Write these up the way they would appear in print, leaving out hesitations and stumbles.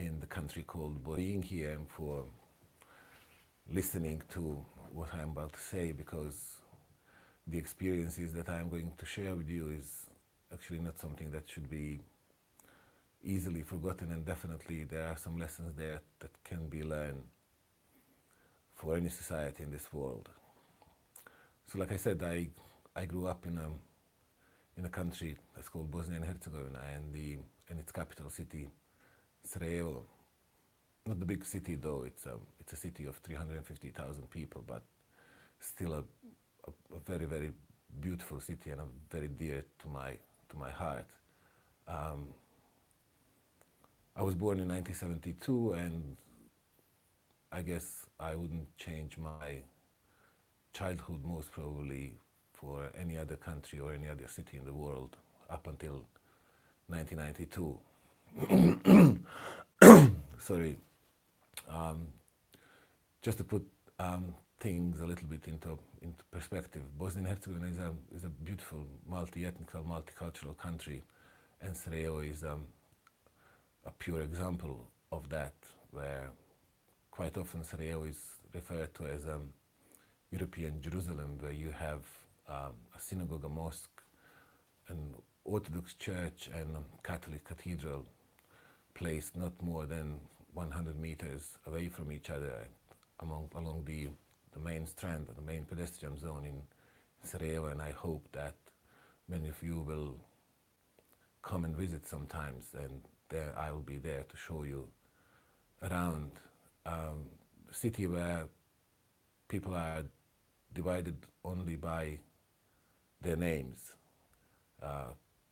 in the country called being here and for listening to what I'm about to say, because the experiences that I'm going to share with you is actually not something that should be easily forgotten, and definitely there are some lessons there that can be learned for any society in this world. So like I said, I grew up in a country that's called Bosnia-Herzegovina, and its capital city, Sarajevo. Not the big city though, it's a city of 350,000 people, but still a very, very beautiful city and a very dear to my heart. I was born in 1972, and I guess I wouldn't change my childhood most probably for any other country or any other city in the world up until 1992. Sorry. Just to put things a little bit into perspective, Bosnia and Herzegovina is a beautiful, multi-ethnical, multicultural country, and Sarajevo is a pure example of that, where quite often Sarajevo is referred to as European Jerusalem, where you have a synagogue, a mosque, an Orthodox church, and a Catholic cathedral placed not more than 100 meters away from each other along the main strand, the main pedestrian zone in Sarajevo. And I hope that many of you will come and visit sometimes, and there I will be there to show you around a city where people are divided only by their names.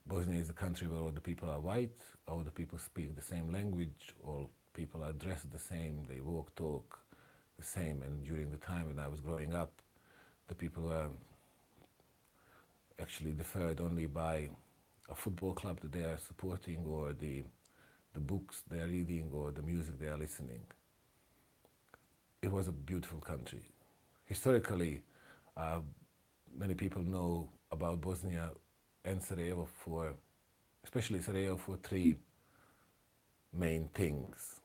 Bosnia is a country where all the people are white, all the people speak the same language, all people are dressed the same, they walk, talk the same. And during the time when I was growing up, the people were actually differed only by a football club that they are supporting, or the books they are reading, or the music they are listening. It was a beautiful country. Historically, many people know about Bosnia and Sarajevo especially Sarajevo, for three main things.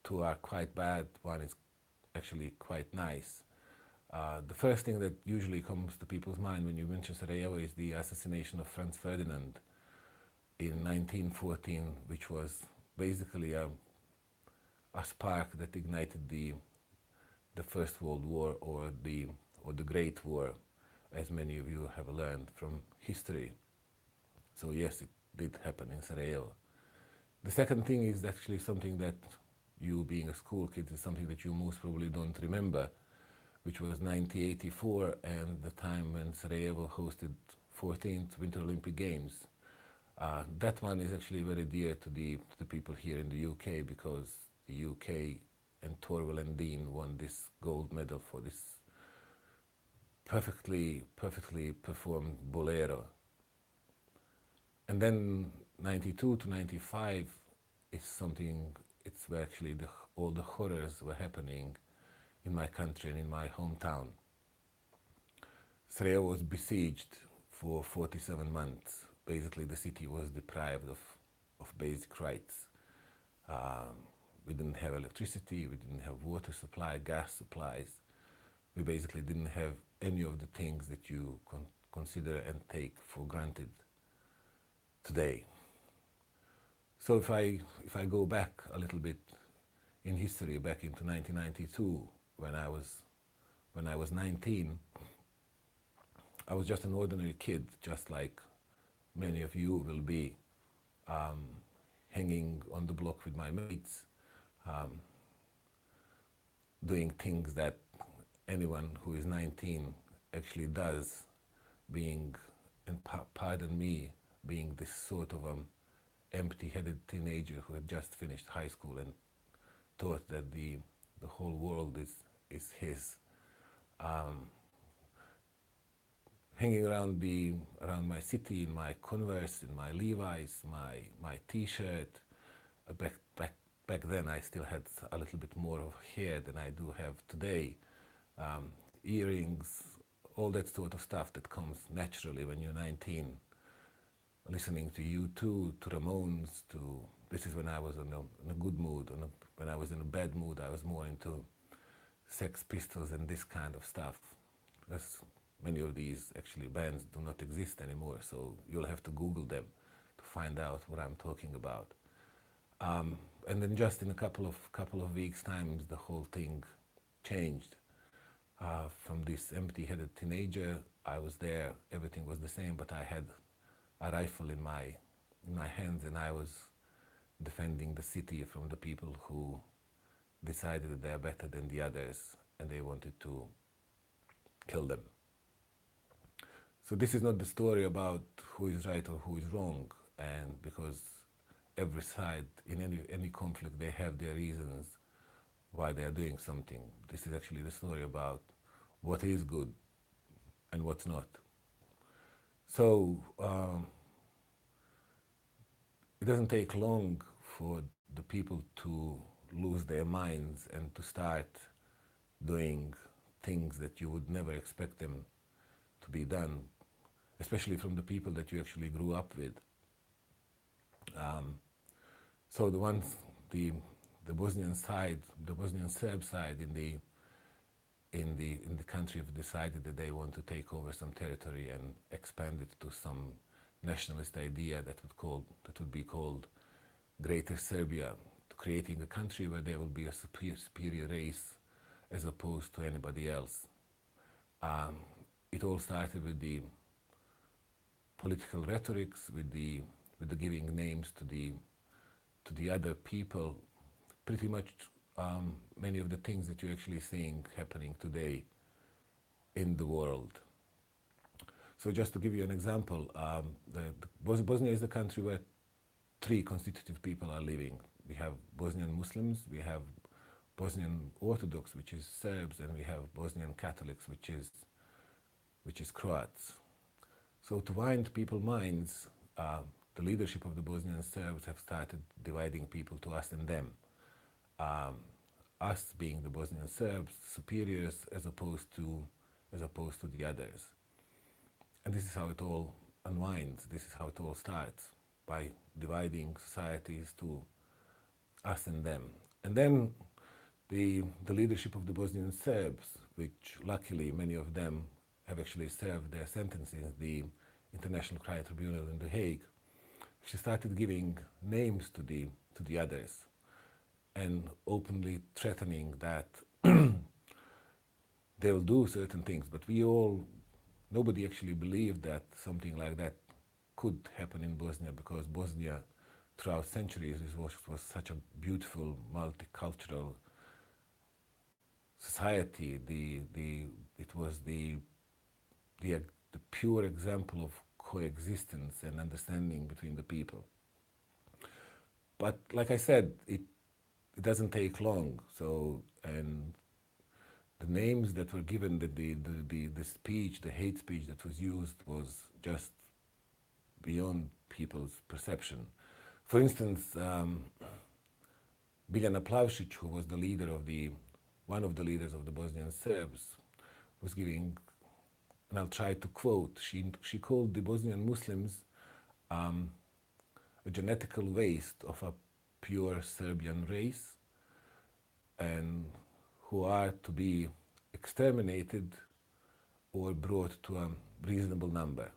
Two are quite bad, one is actually quite nice. The first thing that usually comes to people's mind when you mention Sarajevo is the assassination of Franz Ferdinand in 1914, which was basically a spark that ignited the First World War, or the Great War, as many of you have learned from history. So yes, it did happen in Sarajevo. The second thing is actually something that you, being a school kid, is something that you most probably don't remember, which was 1984, and the time when Sarajevo hosted 14th Winter Olympic Games. That one is actually very dear to the people here in the UK, because the UK and Torval and Dean won this gold medal for this perfectly performed bolero. And then 92 to 95 is something, it's where actually all the horrors were happening in my country and in my hometown. Sarajevo was besieged for 47 months. Basically, the city was deprived of basic rights. We didn't have electricity, we didn't have water supply, gas supplies. We basically didn't have any of the things that you consider and take for granted today. So if I go back a little bit in history, back into 1992, when I was 19, I was just an ordinary kid, just like many of you will be, hanging on the block with my mates, doing things that anyone who is 19 actually does, being, and pardon me, being this sort of empty-headed teenager who had just finished high school and thought that the whole world is his. Hanging around my city in my Converse, in my Levi's, my T-shirt. Back then I still had a little bit more of hair than I do have today. Earrings, all that sort of stuff that comes naturally when you're 19. Listening to U2, to Ramones, to this is when I was in a good mood. When I was in a bad mood, I was more into Sex Pistols and this kind of stuff. Because many of these actually bands do not exist anymore, so you'll have to Google them to find out what I'm talking about. And then just in a couple of weeks' time, the whole thing changed. From this empty-headed teenager, I was there. Everything was the same, but I had a rifle in my hands, and I was defending the city from the people who decided that they are better than the others, and they wanted to kill them. So this is not the story about who is right or who is wrong, and because every side in any conflict, they have their reasons why they are doing something. This is actually the story about what is good and what's not. So it doesn't take long for the people to lose their minds and to start doing things that you would never expect them to be done, especially from the people that you actually grew up with. So the Bosnian side, the Bosnian Serb side in the country have decided that they want to take over some territory and expand it to some nationalist idea that would be called Greater Serbia, creating a country where there will be a superior race as opposed to anybody else. It all started with the political rhetorics, with the giving names to the other people. Pretty much many of the things that you're actually seeing happening today in the world. So just to give you an example, Bosnia is a country where three constitutive people are living. We have Bosnian Muslims, we have Bosnian Orthodox, which is Serbs, and we have Bosnian Catholics, which is Croats. So to wind people's minds, the leadership of the Bosnian Serbs have started dividing people to us and them. Us being the Bosnian Serbs, superiors, as opposed to the others. And this is how it all unwinds. This is how it all starts, by dividing societies to us and them. And then the leadership of the Bosnian Serbs, which luckily many of them have actually served their sentences in the International Crime Tribunal in The Hague, she started giving names to the others and openly threatening that they'll do certain things. But nobody actually believed that something like that could happen in Bosnia, because Bosnia, throughout centuries, was such a beautiful, multicultural society. It was the pure example of coexistence and understanding between the people. But like I said, it doesn't take long. So, and the names that were given, the speech, the hate speech that was used was just beyond people's perception. For instance, Biljana Plavšić, who was one of the leaders of the Bosnian Serbs, was giving, and I'll try to quote, she called the Bosnian Muslims a genetical waste of a pure Serbian race, and who are to be exterminated or brought to a reasonable number.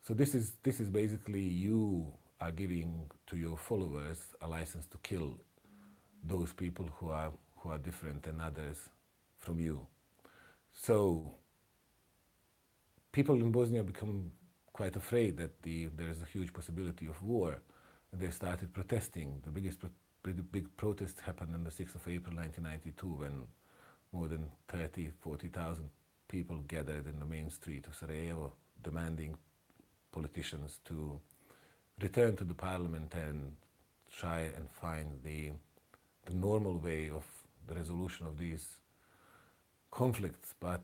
So this is basically, you are giving to your followers a license to kill those people who are different than others from you. So people in Bosnia become quite afraid that there is a huge possibility of war, and they started protesting. The big protest happened on the 6th of April 1992, when more than 40,000 people gathered in the main street of Sarajevo, demanding politicians to return to the parliament and try and find the normal way of the resolution of these conflicts. But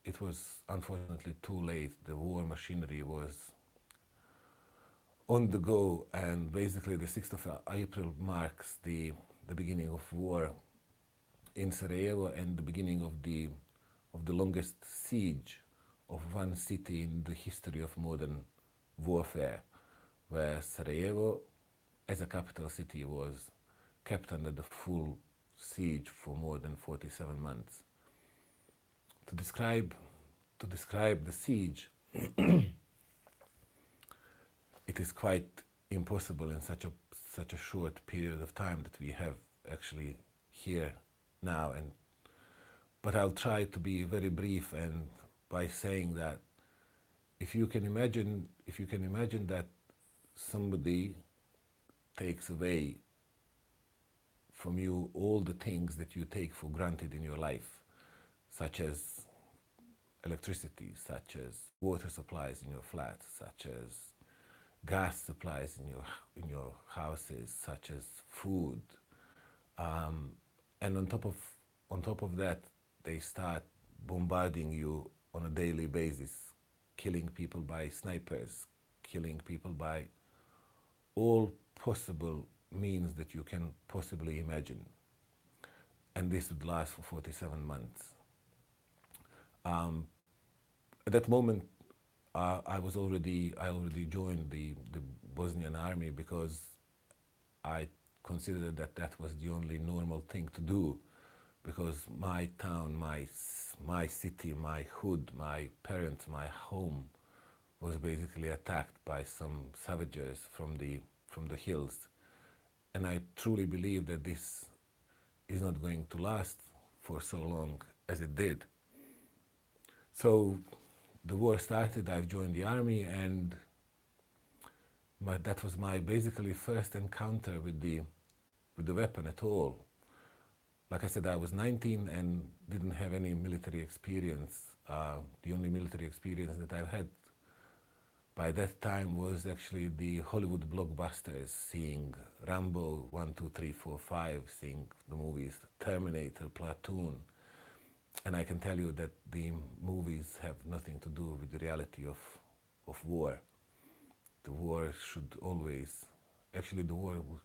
it was unfortunately too late. The war machinery was on the go, and basically the 6th of April marks the beginning of war in Sarajevo and the beginning of the longest siege of one city in the history of modern warfare, where Sarajevo as a capital city, was kept under the full siege for more than 47 months. To describe the siege, it is quite impossible in such a short period of time that we have actually here now. But I'll try to be very brief, and by saying that if you can imagine that somebody takes away from you all the things that you take for granted in your life, such as electricity, such as water supplies in your flat, such as gas supplies in your houses, such as food, and on top of that, they start bombarding you on a daily basis, killing people by snipers, killing people by all possible means that you can possibly imagine. And this would last for 47 months. At that moment, I already joined the Bosnian army because I considered that was the only normal thing to do, because my town, my city, my hood, my parents, my home was basically attacked by some savages from the hills. And I truly believe that this is not going to last for so long as it did. So the war started, I've joined the army, and that was my basically first encounter with the weapon at all. Like I said, I was 19 and didn't have any military experience. The only military experience that I've had by that time was actually the Hollywood blockbusters, seeing Rambo 1, 2, 3, 4, 5, seeing the movies Terminator, Platoon. And I can tell you that the movies have nothing to do with the reality of war. The war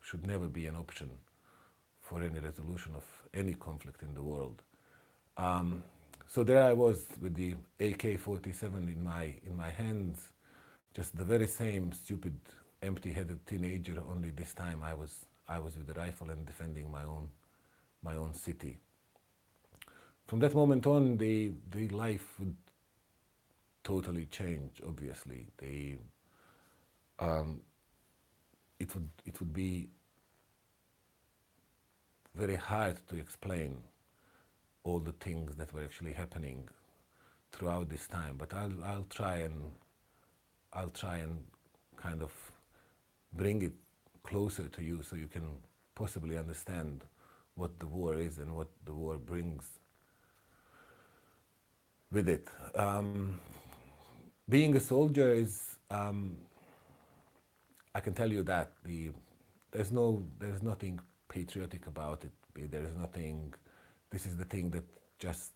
should never be an option for any resolution of any conflict in the world. So there I was with the AK-47 in my hands, just the very same stupid, empty-headed teenager. Only this time I was with the rifle and defending my own city. From that moment on, the life would totally change. Obviously, it would be very hard to explain all the things that were actually happening throughout this time. But I'll try and kind of bring it closer to you so you can possibly understand what the war is and what the war brings with it. Being a soldier is, I can tell you that there's nothing patriotic about it. There is nothing. This is the thing that just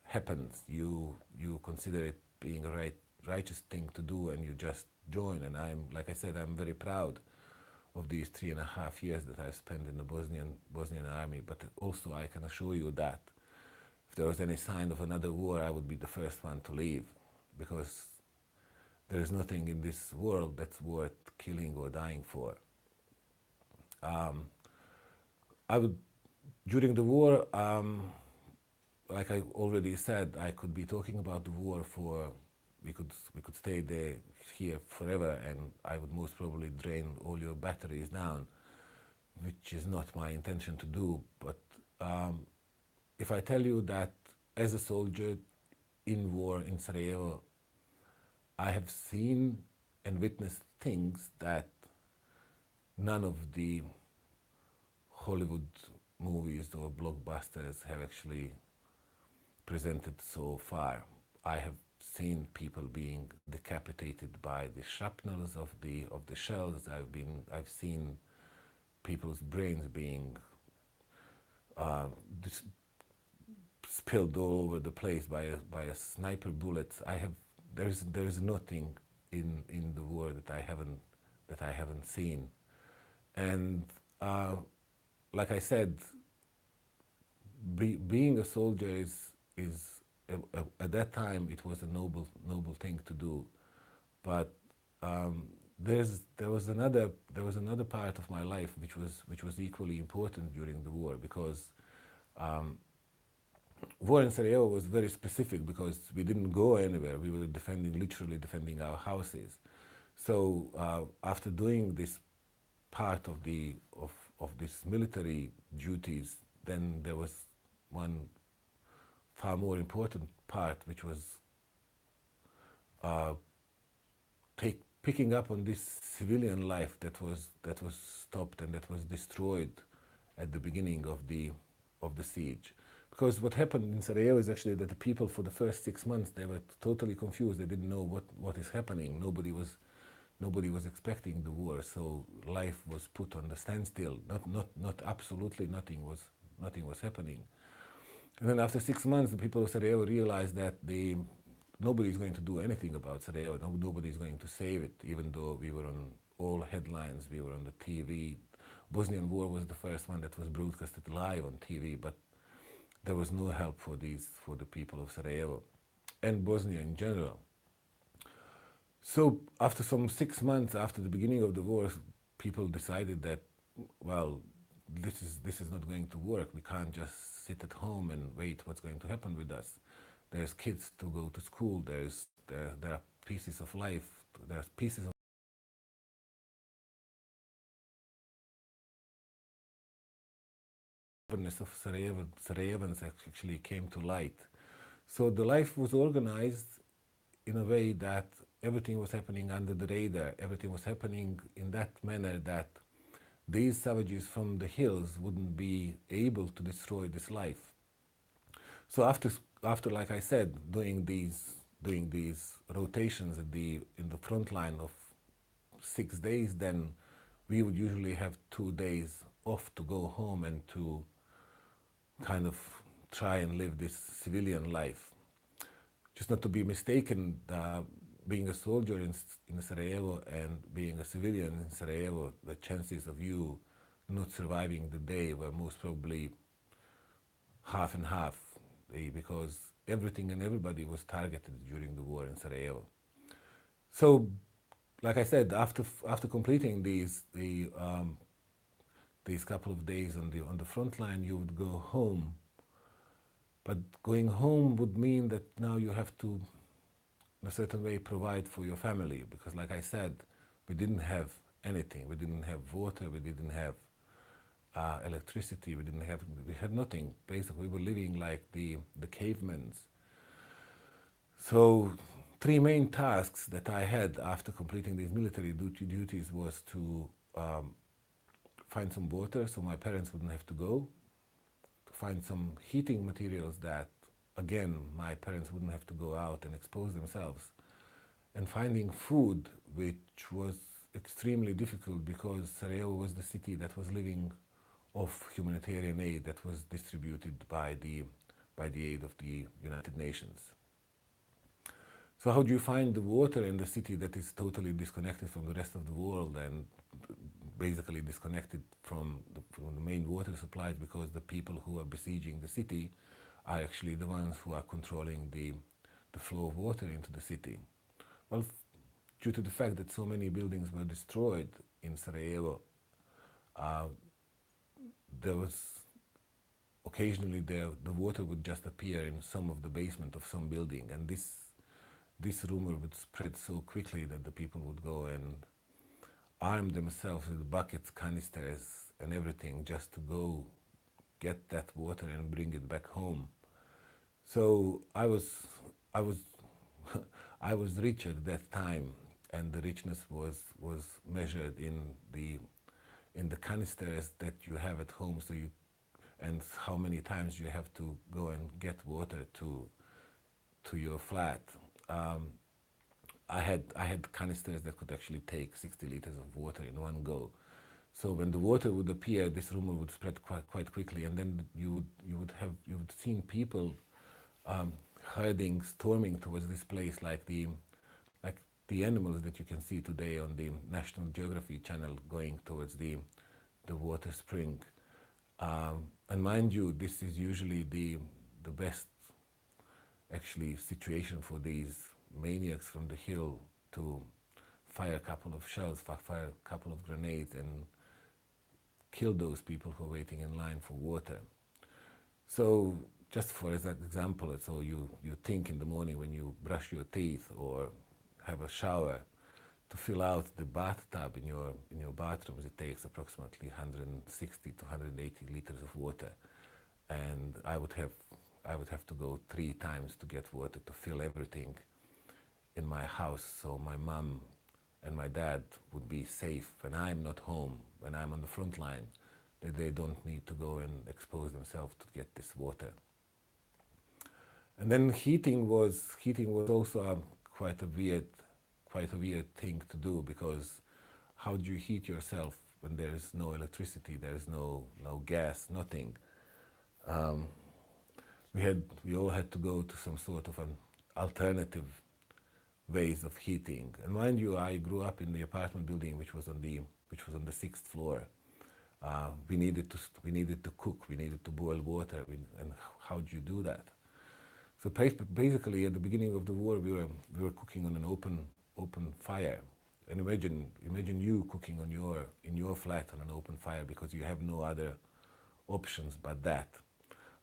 happens. You consider it being a righteous thing to do, and you just join. And like I said, I'm very proud of these 3.5 years that I've spent in the Bosnian army. But also, I can assure you that if there was any sign of another war, I would be the first one to leave, because there is nothing in this world that's worth killing or dying for. During the war, like I already said, I could be talking about the war we could stay here forever, and I would most probably drain all your batteries down, which is not my intention to do. But if I tell you that as a soldier in war in Sarajevo, I have seen and witnessed things that none of the Hollywood movies or blockbusters have actually presented so far. I have seen people being decapitated by the shrapnels of the shells. I've seen people's brains being spilled all over the place by a sniper bullet. There is nothing in the war that I haven't seen. And like I said, being a soldier is at that time it was a noble thing to do. But there was another part of my life which was equally important during the war, because um, war in Sarajevo was very specific because we didn't go anywhere. We were literally defending our houses. So after doing this part of this military duties, then there was one far more important part, which was uh, picking up on this civilian life that was stopped and that was destroyed at the beginning of the siege. Because what happened in Sarajevo is actually that the people, for the first 6 months, they were totally confused. They didn't know what is happening. Nobody was expecting the war, so life was put on the standstill. Not absolutely nothing was happening. And then after 6 months, the people of Sarajevo realized that nobody is going to do anything about Sarajevo. Nobody is going to save it, even though we were on all headlines. We were on the TV. Bosnian War was the first one that was broadcasted live on TV, but there was no help for the people of Sarajevo and Bosnia in general. So after some 6 months after the beginning of the war, people decided that, well, this is not going to work. We can't just sit at home and wait what's going to happen with us. There's kids to go to school. There are pieces of life. There's pieces of stubbornness of Sarajevans actually came to light. So the life was organized in a way that everything was happening under the radar. Everything was happening in that manner that these savages from the hills wouldn't be able to destroy this life. So after like I said, doing these rotations in the front line of 6 days, then we would usually have 2 days off to go home and to kind of try and live this civilian life. Just not to be mistaken, being a soldier in Sarajevo and being a civilian in Sarajevo, the chances of you not surviving the day were most probably half and half, because everything and everybody was targeted during the war in Sarajevo. So, like I said, after completing these couple of days on the front line, you would go home. But going home would mean that now you have to, in a certain way, provide for your family, because, like I said, we didn't have anything. We didn't have water. We didn't have electricity. We had nothing. Basically, we were living like the cavemen. So, three main tasks that I had after completing these military duties was to find some water so my parents wouldn't have to go, to find some heating materials that, again, my parents wouldn't have to go out and expose themselves, and finding food, which was extremely difficult because Sarajevo was the city that was living off humanitarian aid that was distributed by the aid of the United Nations. So how do you find the water in the city that is totally disconnected from the rest of the world and basically disconnected from the main water supplies, because the people who are besieging the city are actually the ones who are controlling the flow of water into the city? Well, due to the fact that so many buildings were destroyed in Sarajevo, there was occasionally the water would just appear in some of the basement of some building, and this rumor would spread so quickly that the people would go and arm themselves with buckets, canisters, and everything just to go get that water and bring it back home. So I was I was rich at that time, and the richness was measured in the canisters that you have at home. So and how many times you have to go and get water to your flat. I had canisters that could actually take 60 liters of water in one go. So when the water would appear, this rumor would spread quite quickly, and then you would see people herding, storming towards this place like the animals that you can see today on the National Geography channel going towards the water spring. And mind you, this is usually the best actually situation for these maniacs from the hill to fire a couple of shells, fire a couple of grenades, and kill those people who are waiting in line for water. So just for example, so you think in the morning when you brush your teeth or have a shower, to fill out the bathtub in your bathrooms, it takes approximately 160 to 180 liters of water, and I would have to go 3 times to get water to fill everything in my house, so my mom and my dad would be safe when I'm not home, when I'm on the front line, that they don't need to go and expose themselves to get this water. And then heating was also quite a weird thing to do, because how do you heat yourself when there is no electricity, there is no gas, nothing? We all had to go to some sort of an alternative ways of heating. And mind you, I grew up in the apartment building which was on the 6th floor. We needed to cook, we needed to boil water, and how do you do that? So basically, at the beginning of the war, we were cooking on an open fire. And imagine you cooking in your flat on an open fire, because you have no other options but that.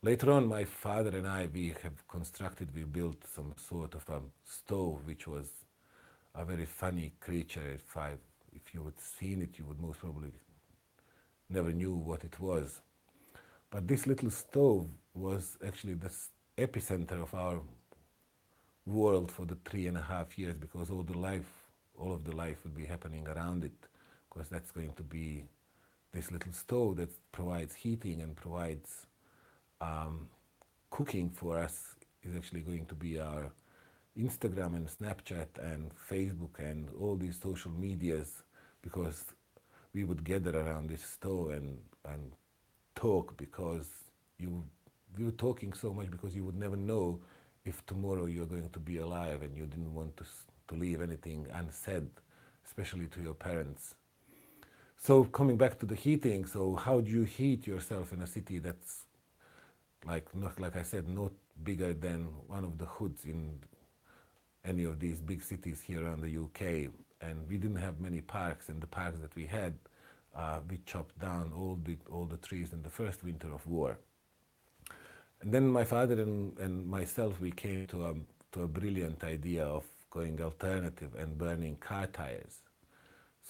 Later on, my father and I, we built some sort of a stove, which was a very funny creature. If you would seen it, you would most probably never knew what it was. But this little stove was actually the epicenter of our world for the 3.5 years, because all of the life would be happening around it, because that's going to be this little stove that provides heating and provides cooking for us, is actually going to be our Instagram and Snapchat and Facebook and all these social medias, because we would gather around this stove and talk, because we were talking so much because you would never know if tomorrow you're going to be alive, and you didn't want to leave anything unsaid, especially to your parents. So coming back to the heating, so how do you heat yourself in a city that's like I said, not bigger than one of the hoods in any of these big cities here around the UK, and we didn't have many parks, and the parks that we had, we chopped down all the trees in the first winter of war. And then my father and myself, we came to a brilliant idea of going alternative and burning car tires.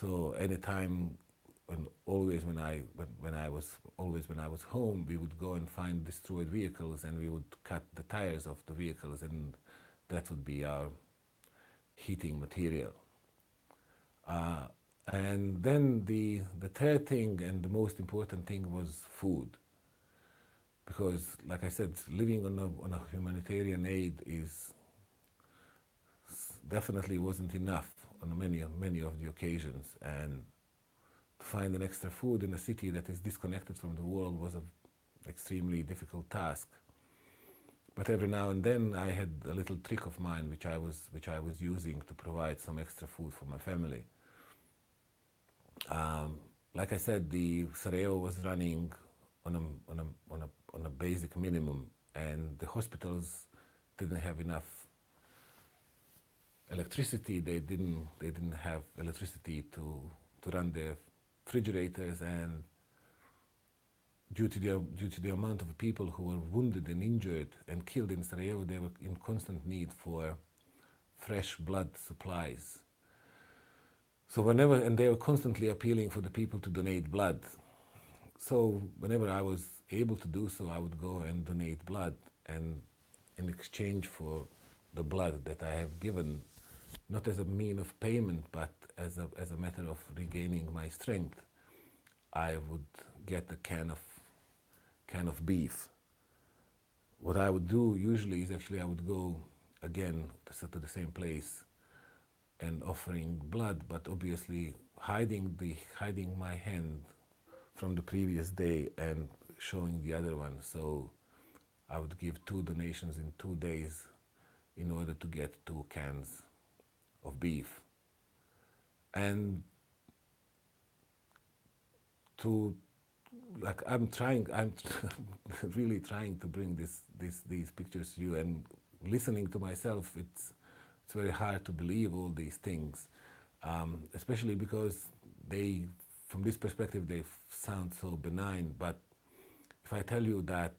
So anytime, when I was home, we would go and find destroyed vehicles, and we would cut the tires of the vehicles, and that would be our heating material. And then the third thing and the most important thing was food. Because, like I said, living on a humanitarian aid definitely wasn't enough on many of the occasions, and to find an extra food in a city that is disconnected from the world was an extremely difficult task. But every now and then I had a little trick of mine which I was using to provide some extra food for my family. Like I said, the Sarajevo was running on a basic minimum, and the hospitals didn't have enough electricity. They didn't have electricity to run their refrigerators, and due to the amount of people who were wounded and injured and killed in Sarajevo, they were in constant need for fresh blood supplies. So and they were constantly appealing for the people to donate blood. So whenever I was able to do so, I would go and donate blood, and in exchange for the blood that I have given, not as a mean of payment, but as a matter of regaining my strength, I would get a can of beef. What I would do usually is actually I would go again to the same place and offering blood, but obviously hiding my hand from the previous day and showing the other one. So I would give 2 donations in 2 days in order to get 2 cans of beef. And I'm really trying to bring these pictures to you, and listening to myself, it's very hard to believe all these things. especially because they, from this perspective, they sound so benign. But if I tell you that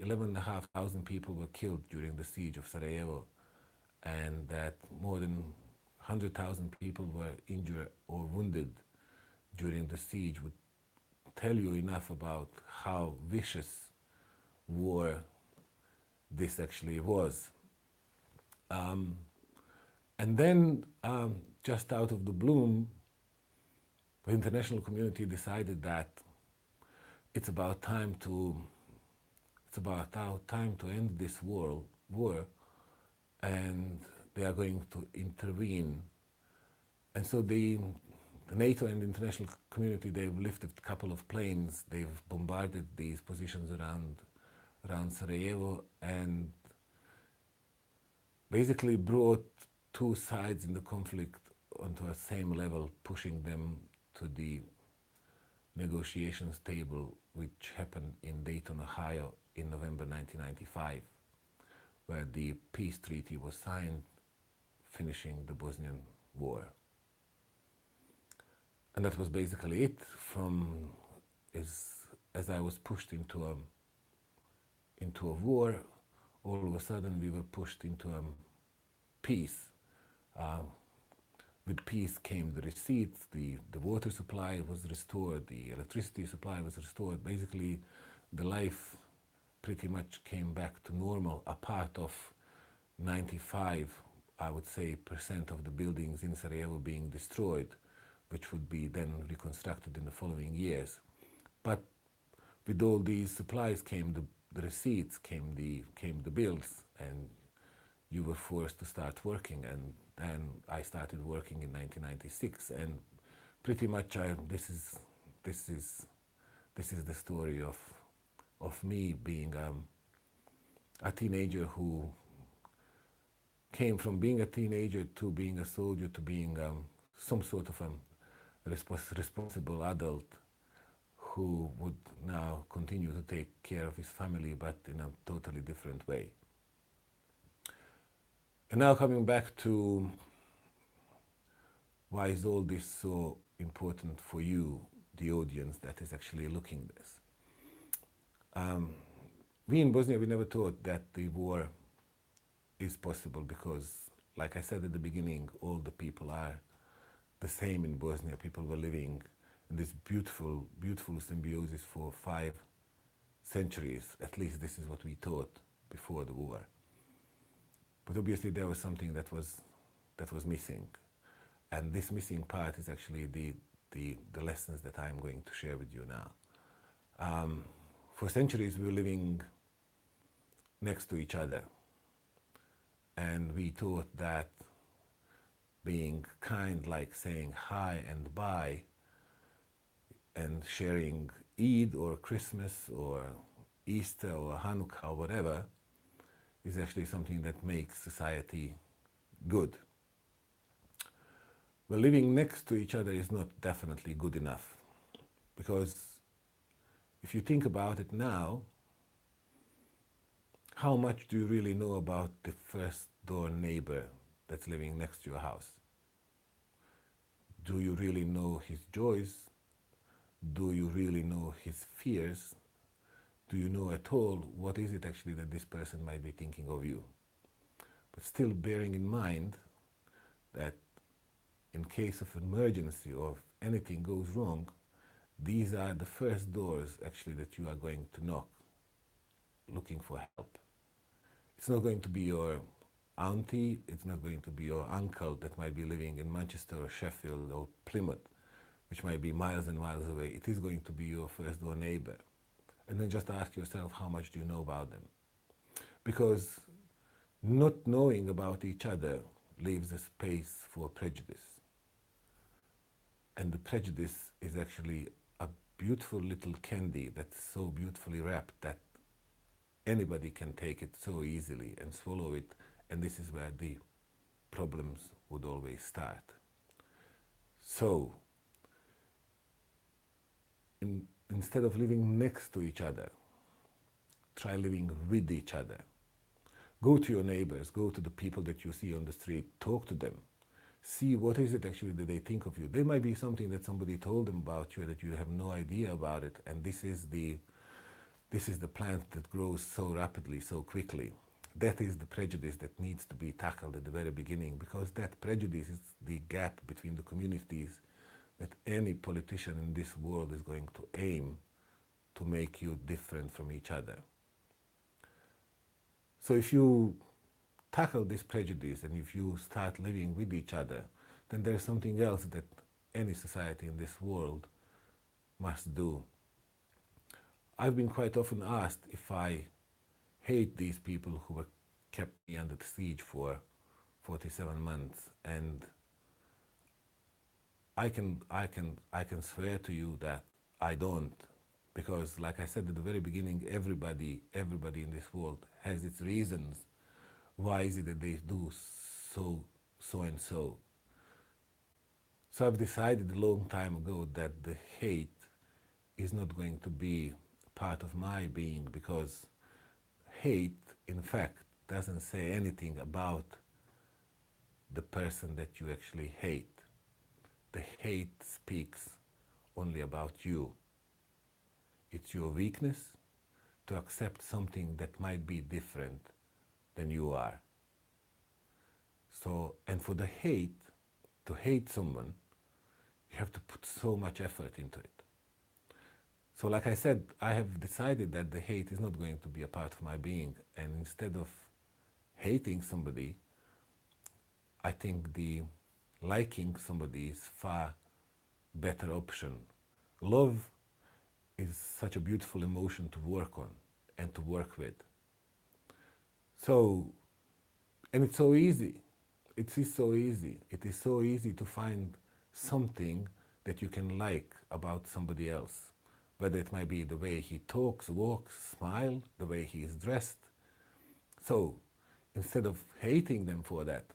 11,500 people were killed during the siege of Sarajevo, and that more than 100,000 people were injured or wounded during the siege, would tell you enough about how vicious war this actually was. And then, just out of the bloom, the international community decided that it's about time to end this war, and they are going to intervene. And so the NATO and the international community, they've lifted a couple of planes, they've bombarded these positions around Sarajevo, and basically brought two sides in the conflict onto a same level, pushing them to the negotiations table, which happened in Dayton, Ohio in November 1995, where the peace treaty was signed, finishing the Bosnian War. And that was basically it. As I was pushed into a war, all of a sudden we were pushed into a peace. With peace came the receipts, the water supply was restored, the electricity supply was restored. Basically, the life pretty much came back to normal, a part of 95, I would say, % of the buildings in Sarajevo being destroyed, which would be then reconstructed in the following years. But with all these supplies came the receipts, came the bills, and you were forced to start working. And then I started working in 1996, and pretty much this is the story of me being a teenager who came from being a teenager to being a soldier to being some sort of a responsible adult who would now continue to take care of his family, but in a totally different way. And now coming back to why is all this so important for you, the audience that is actually looking at this. We in Bosnia, we never thought that the war is possible because, like I said at the beginning, all the people are the same in Bosnia. People were living in this beautiful, beautiful symbiosis for 5 centuries. At least this is what we thought before the war. But obviously there was something that was missing. And this missing part is actually the lessons that I'm going to share with you now. For centuries we were living next to each other. And we thought that being kind, like saying hi and bye, and sharing Eid or Christmas or Easter or Hanukkah or whatever, is actually something that makes society good. Well, living next to each other is not definitely good enough, because if you think about it now, how much do you really know about the first door neighbor that's living next to your house? Do you really know his joys? Do you really know his fears? Do you know at all what is it actually that this person might be thinking of you? But still bearing in mind that in case of emergency or if anything goes wrong, these are the first doors actually that you are going to knock, looking for help. It's not going to be your auntie, it's not going to be your uncle that might be living in Manchester or Sheffield or Plymouth, which might be miles and miles away. It is going to be your first door neighbor. And then just ask yourself, how much do you know about them? Because not knowing about each other leaves a space for prejudice. And the prejudice is actually a beautiful little candy that's so beautifully wrapped that anybody can take it so easily and swallow it, and this is where the problems would always start. So, instead of living next to each other, try living with each other. Go to your neighbors, go to the people that you see on the street, talk to them. See what is it actually that they think of you. There might be something that somebody told them about you that you have no idea about it, and this is the plant that grows so rapidly, so quickly. That is the prejudice that needs to be tackled at the very beginning, because that prejudice is the gap between the communities that any politician in this world is going to aim to make you different from each other. So if you tackle this prejudice and if you start living with each other, then there's something else that any society in this world must do. I've been quite often asked if I hate these people who were kept me under siege for 47 months, and I can swear to you that I don't, because like I said at the very beginning, everybody in this world has its reasons. Why is it that they do so and so? So I've decided a long time ago that the hate is not going to be part of my being, because hate, in fact, doesn't say anything about the person that you actually hate. The hate speaks only about you. It's your weakness to accept something that might be different than you are. So, and for the hate, to hate someone, you have to put so much effort into it. So like I said, I have decided that the hate is not going to be a part of my being, and instead of hating somebody, I think the liking somebody is far better option. Love is such a beautiful emotion to work on and to work with. So, and it's so easy. It is so easy. It is so easy to find something that you can like about somebody else. Whether it might be the way he talks, walks, smiles, the way he is dressed. So instead of hating them for that,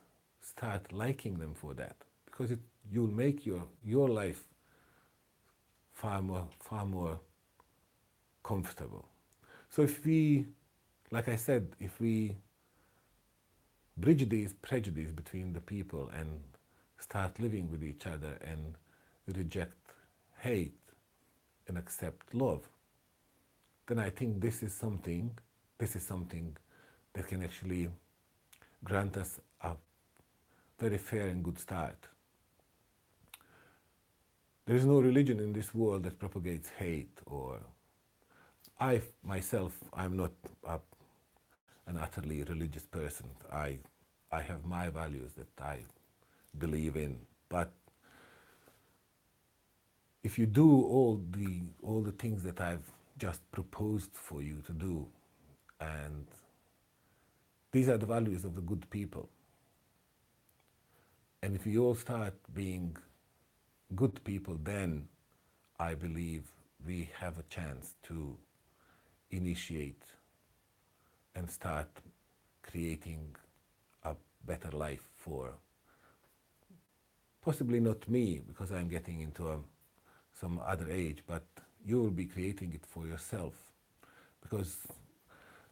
start liking them for that, because you'll make your life far more comfortable. So if we, like I said, if we bridge these prejudices between the people and start living with each other and reject hate and accept love, then I think this is something that can actually grant us a very fair and good start. There is no religion in this world that propagates hate, or I myself, I'm not an utterly religious person. I have my values that I believe in, but if you do all the things that I've just proposed for you to do, and these are the values of the good people, and if we all start being good people, then I believe we have a chance to initiate and start creating a better life for possibly not me, because I'm getting into some other age, but you will be creating it for yourself. Because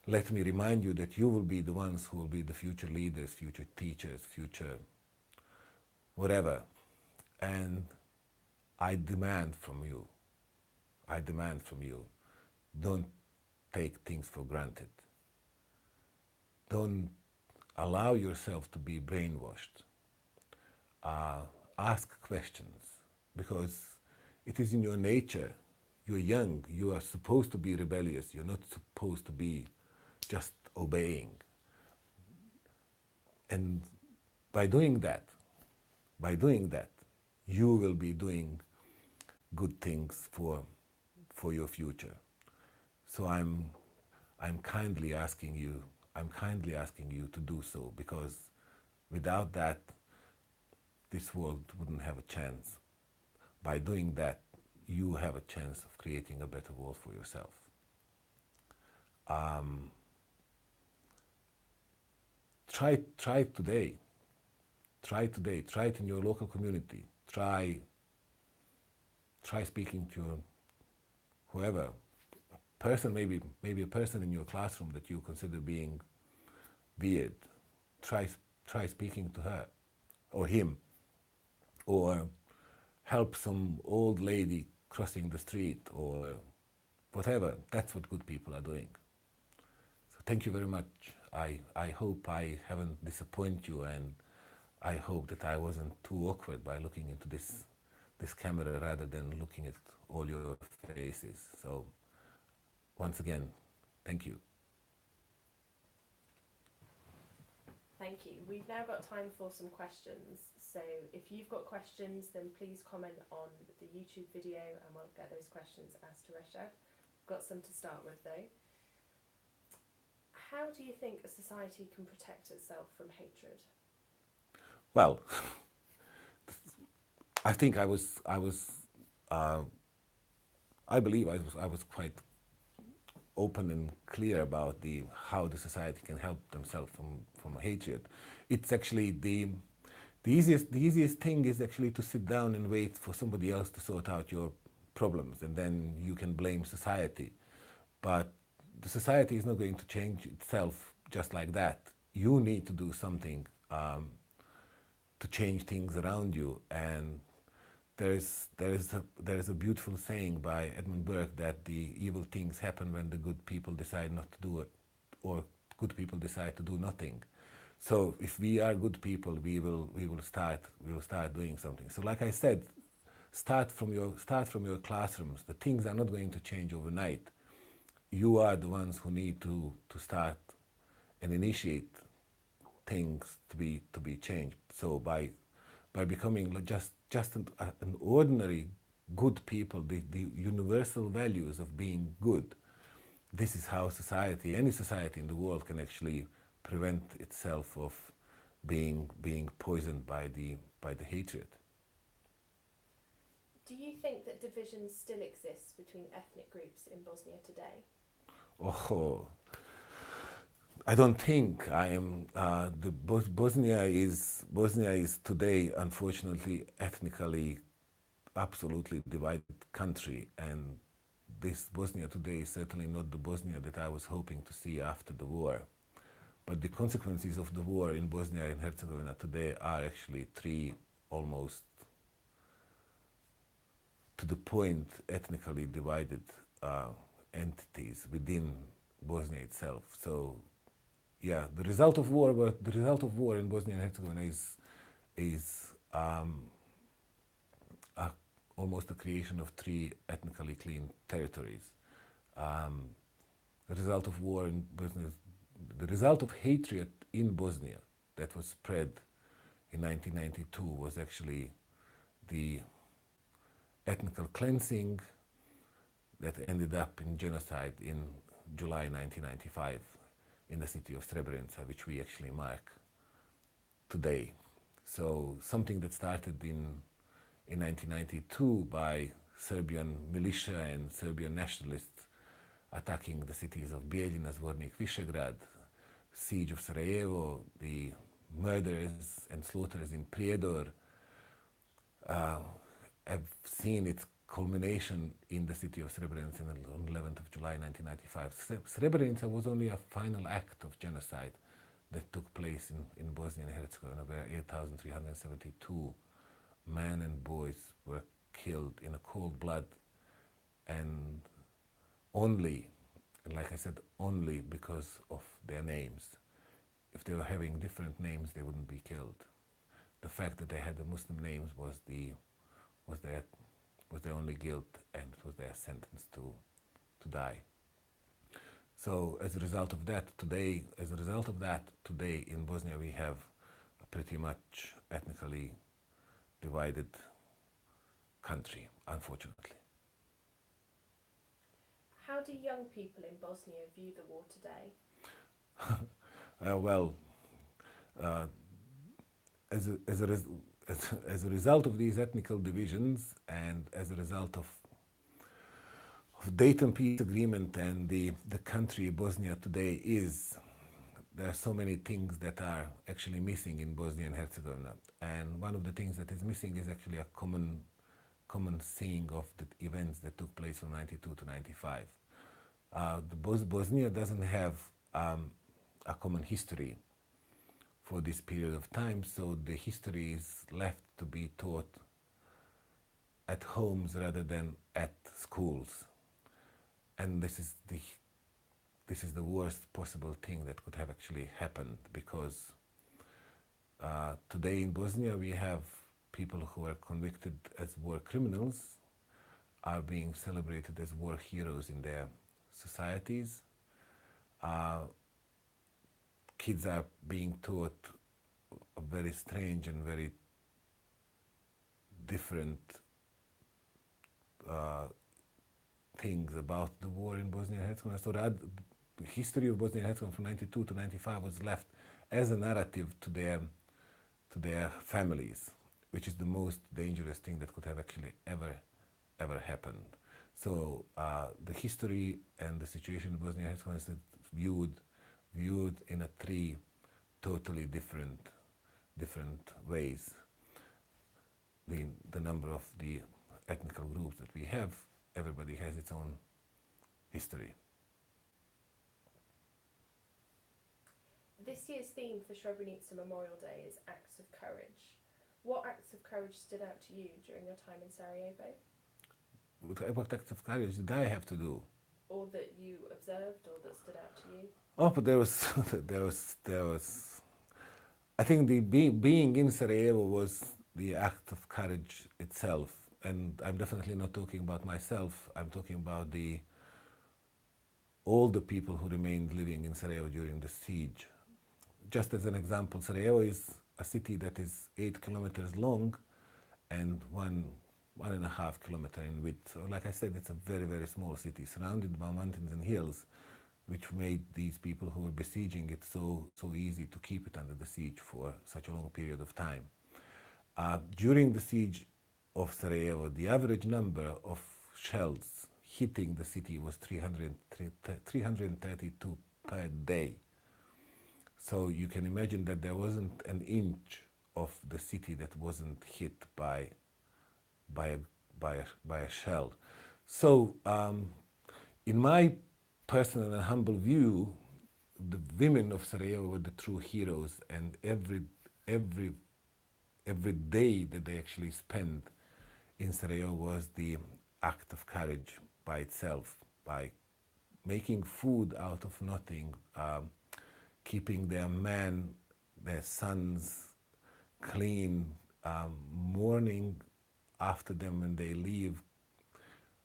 let me remind you that you will be the ones who will be the future leaders, future teachers, future whatever. And I demand from you, don't take things for granted. Don't allow yourself to be brainwashed. Ask questions, because it is in your nature. You're young, you are supposed to be rebellious, you're not supposed to be just obeying. And by doing that, you will be doing good things for your future. So I'm kindly asking you to do so, because without that, this world wouldn't have a chance. By doing that, you have a chance of creating a better world for yourself. Try it today. Try it in your local community. Try speaking to whoever person, maybe a person in your classroom that you consider being weird. Try speaking to her or him. or help some old lady crossing the street, or whatever. That's what good people are doing. So thank you very much. I hope I haven't disappointed you, and I hope that I wasn't too awkward by looking into this camera rather than looking at all your faces. So once again, thank you. Thank you. We've now got time for some questions. So if you've got questions, then please comment on the YouTube video and we'll get those questions asked to Rešad. Got some to start with though. How do you think a society can protect itself from hatred? Well, I think I believe I was quite open and clear about how the society can help themselves from hatred. It's actually the easiest thing is actually to sit down and wait for somebody else to sort out your problems, and then you can blame society. But the society is not going to change itself just like that. You need to do something to change things around you. And there is a beautiful saying by Edmund Burke that the evil things happen when the good people decide not to do it, or good people decide to do nothing. So if we are good people, we will start doing something. So like I said, start from your classrooms. The things are not going to change overnight. You are the ones who need to start and initiate things to be changed. So by becoming just an ordinary good people, the universal values of being good, this is how any society in the world can actually prevent itself of being poisoned by the hatred. Do you think that division still exists between ethnic groups in Bosnia today? Oh, I don't think I am. Bosnia is today, unfortunately, ethnically, absolutely divided country, and this Bosnia today is certainly not the Bosnia that I was hoping to see after the war. But the consequences of the war in Bosnia and Herzegovina today are actually three almost to the point ethnically divided entities within Bosnia itself. So, yeah, the result of war in Bosnia and Herzegovina is almost the creation of three ethnically clean territories. The result of war in Bosnia, the result of hatred in Bosnia that was spread in 1992 was actually the ethnical cleansing that ended up in genocide in July 1995 in the city of Srebrenica, which we actually mark today. So something that started in 1992 by Serbian militia and Serbian nationalists attacking the cities of Bijeljina, Zvornik, Visegrad, siege of Sarajevo, the murders and slaughters in Prijedor, have seen its culmination in the city of Srebrenica on 11th of July 1995. Srebrenica was only a final act of genocide that took place in Bosnia and Herzegovina, where 8,372 men and boys were killed in a cold blood, and only, like I said, only because of their names. If they were having different names, they wouldn't be killed. The fact that they had the Muslim names was their only guilt, and it was their sentence to die. So as a result of that, today in Bosnia we have a pretty much ethnically divided country, unfortunately. How do young people in Bosnia view the war today? As a result of these ethnical divisions, and as a result of Dayton Peace Agreement and the country Bosnia today is, there are so many things that are actually missing in Bosnia and Herzegovina. And one of the things that is missing is actually a common seeing of the events that took place from 92 to 95. Bosnia doesn't have a common history for this period of time, so the history is left to be taught at homes rather than at schools. And this is the worst possible thing that could have actually happened, because today in Bosnia we have people who are convicted as war criminals are being celebrated as war heroes in their societies. Kids are being taught very strange and very different things about the war in Bosnia-Herzegovina. So the history of Bosnia-Herzegovina from 92 to 95 was left as a narrative to their families, which is the most dangerous thing that could have actually ever happened. So the history and the situation in Bosnia-Herzegovina is viewed in a three totally different ways. The number of the ethnical groups that we have, everybody has its own history. This year's theme for Srebrenica Memorial Day is acts of courage. What acts of courage stood out to you during your time in Sarajevo? What acts of courage did I have to do? Or that you observed, or that stood out to you? Oh, but there was. I think the being in Sarajevo was the act of courage itself, and I'm definitely not talking about myself. I'm talking about all the people who remained living in Sarajevo during the siege. Just as an example, Sarajevo is a city that is 8 kilometers long and 1.5 kilometers in width. So like I said, it's a very, very small city surrounded by mountains and hills, which made these people who were besieging it so easy to keep it under the siege for such a long period of time. During the siege of Sarajevo, the average number of shells hitting the city was 332 per day. So you can imagine that there wasn't an inch of the city that wasn't hit by a shell. So in my personal and humble view, the women of Sarajevo were the true heroes, and every day that they actually spent in Sarajevo was the act of courage by itself, by making food out of nothing, keeping their men, their sons clean, mourning after them when they leave,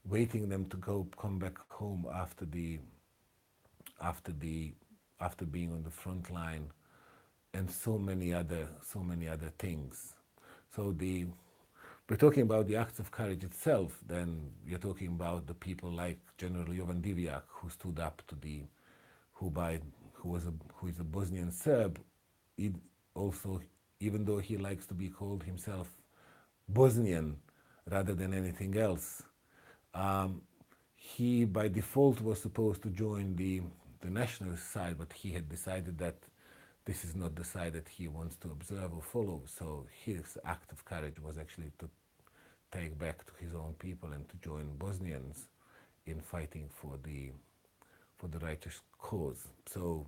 waiting them to come back home after being on the front line, and so many other things. So we're talking about the acts of courage itself, then you're talking about the people like General Jovan Divjak, who stood up to who is a Bosnian Serb, also, even though he likes to be called himself Bosnian rather than anything else. He by default was supposed to join the nationalist side, but he had decided that this is not the side that he wants to observe or follow. So his act of courage was actually to take back to his own people and to join Bosnians in fighting for the righteous cause. So,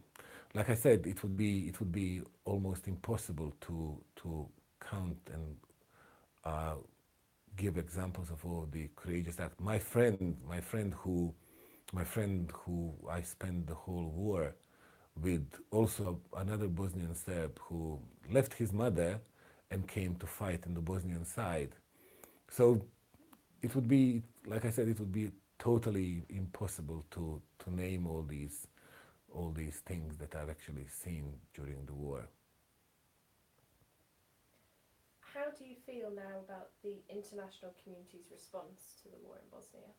like I said, it would be almost impossible to count and give examples of all the courageous acts. My friend who I spent the whole war with, also another Bosnian Serb who left his mother and came to fight in the Bosnian side. So it would be, like I said, it would be totally impossible to name all these things that I've actually seen during the war. How do you feel now about the international community's response to the war in Bosnia?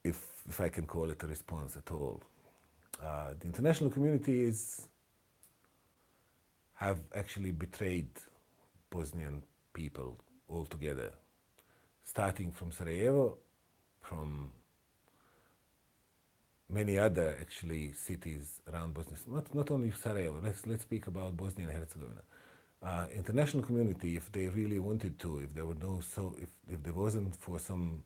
If I can call it a response at all. The international community have actually betrayed Bosnian people altogether, starting from Sarajevo, from many other actually cities around Bosnia. Not only Sarajevo. Let's speak about Bosnia and Herzegovina. International community, if they really wanted to, if there wasn't for some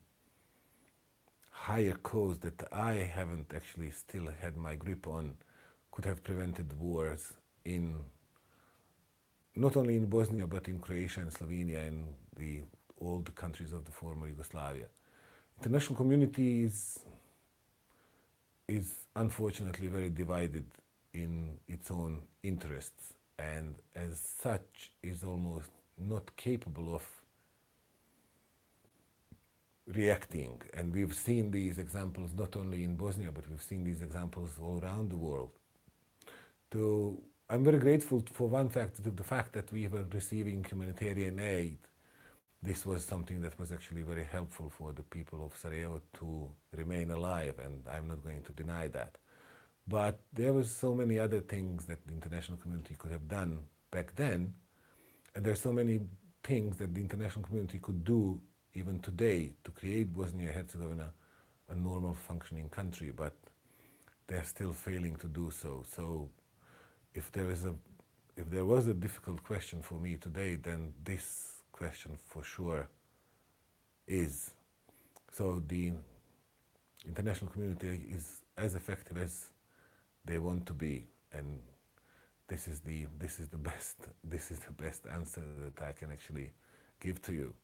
higher cause that I haven't actually still had my grip on, could have prevented wars in not only in Bosnia, but in Croatia and Slovenia and all the countries of the former Yugoslavia. International community is unfortunately very divided in its own interests, and as such is almost not capable of reacting. And we've seen these examples not only in Bosnia, but we've seen these examples all around the world. So I'm very grateful for one fact, the fact that we were receiving humanitarian aid. This was something that was actually very helpful for the people of Sarajevo to remain alive, and I'm not going to deny that. But there was so many other things that the international community could have done back then, and there's so many things that the international community could do even today to create Bosnia-Herzegovina a normal functioning country, but they're still failing to do so. So if there was a difficult question for me today, then this question for sure is. So the international community is as effective as they want to be, and this is the best answer that I can actually give to you.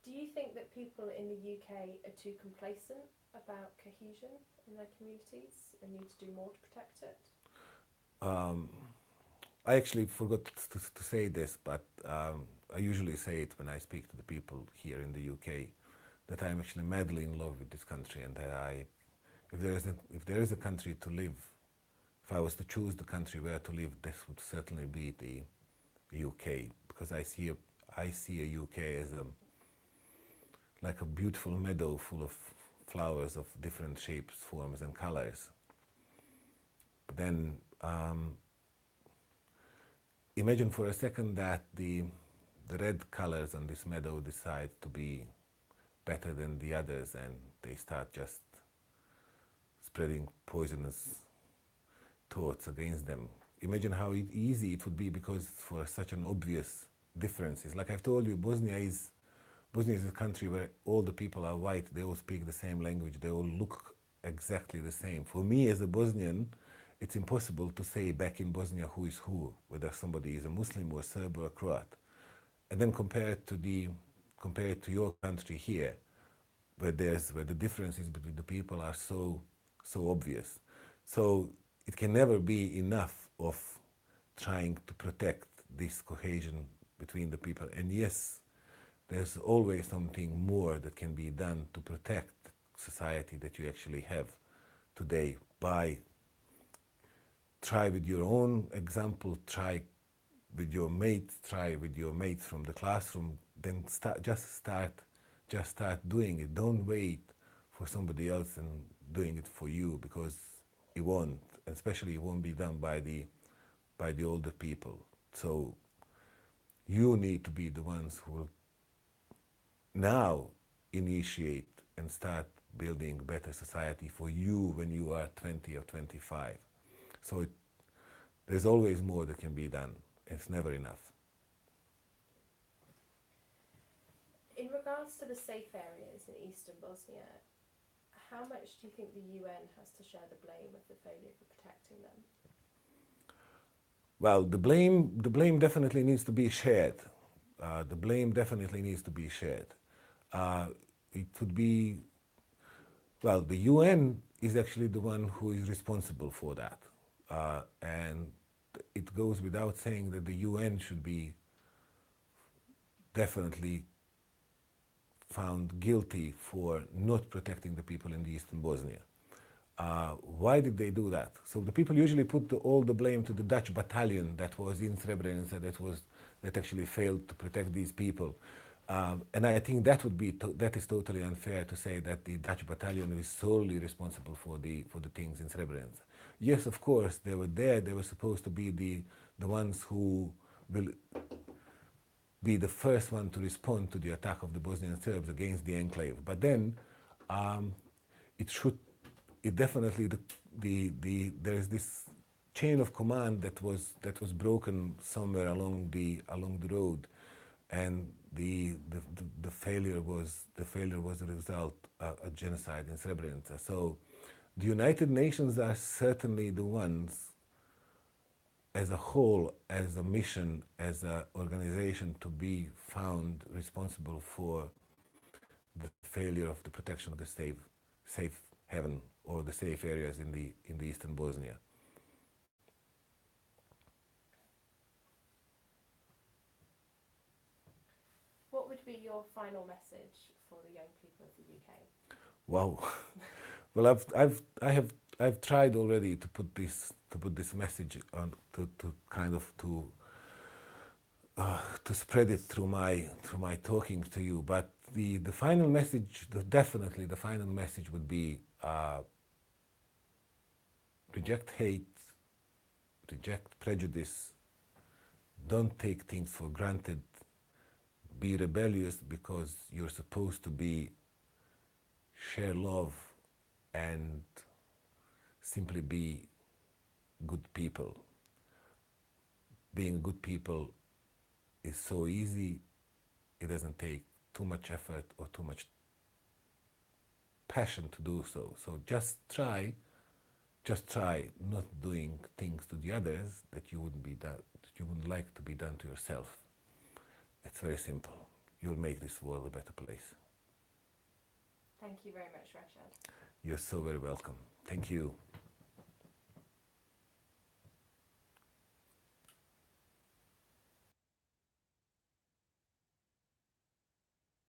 Do you think that people in the UK are too complacent about cohesion in their communities and need to do more to protect it? I actually forgot to say this, but I usually say it when I speak to the people here in the UK, that I'm actually madly in love with this country, and that if there is a country to live, if I was to choose the country where to live, this would certainly be the UK, because I see a UK as like a beautiful meadow full of flowers of different shapes, forms, and colors. But then imagine for a second that the red colors on this meadow decide to be better than the others, and they start just spreading poisonous thoughts against them. Imagine how easy it would be, because for such an obvious differences. Like I've told you, Bosnia is a country where all the people are white, they all speak the same language, they all look exactly the same. For me as a Bosnian, it's impossible to say back in Bosnia who is who, whether somebody is a Muslim or Serb or a Croat. And then compared to your country here, where the differences between the people are so obvious. So it can never be enough of trying to protect this cohesion between the people. And yes, there's always something more that can be done to protect society that you actually have today. Try with your own example, try with your mates, try with your mates from the classroom, then just start doing it. Don't wait for somebody else and doing it for you, because it won't, especially it won't be done by the older people. So you need to be the ones who will now initiate and start building better society for you when you are 20 or 25. So there's always more that can be done. It's never enough. In regards to the safe areas in eastern Bosnia, how much do you think the UN has to share the blame of the failure for protecting them? Well, the blame definitely needs to be shared. The blame definitely needs to be shared. It would be, well, the UN is actually the one who is responsible for that. And it goes without saying that the UN should be definitely found guilty for not protecting the people in the eastern Bosnia. Why did they do that? So the people usually put all the blame to the Dutch battalion that was in Srebrenica that actually failed to protect these people. And I think that is totally unfair to say that the Dutch battalion is solely responsible for the things in Srebrenica. Yes, of course, they were there. They were supposed to be the ones who will be the first one to respond to the attack of the Bosnian Serbs against the enclave. But then it definitely there is this chain of command that was broken somewhere along the road, and the failure was a result of genocide in Srebrenica. So the United Nations are certainly the ones as a whole, as a mission, as an organization, to be found responsible for the failure of the protection of the safe haven or the safe areas in the eastern Bosnia. What would be your final message for the young people of the UK? Wow. Well, I've tried already to put this message on, to kind of to spread it through my talking to you. But the final message, definitely the final message would be reject hate, reject prejudice, don't take things for granted, be rebellious because you're supposed to be, share love, and simply be good people. Being good people is so easy. It doesn't take too much effort or too much passion to do so. So just try not doing things to the others that you wouldn't like to be done to yourself. It's very simple. You'll make this world a better place. Thank you very much, Rešad. You're so very welcome. Thank you.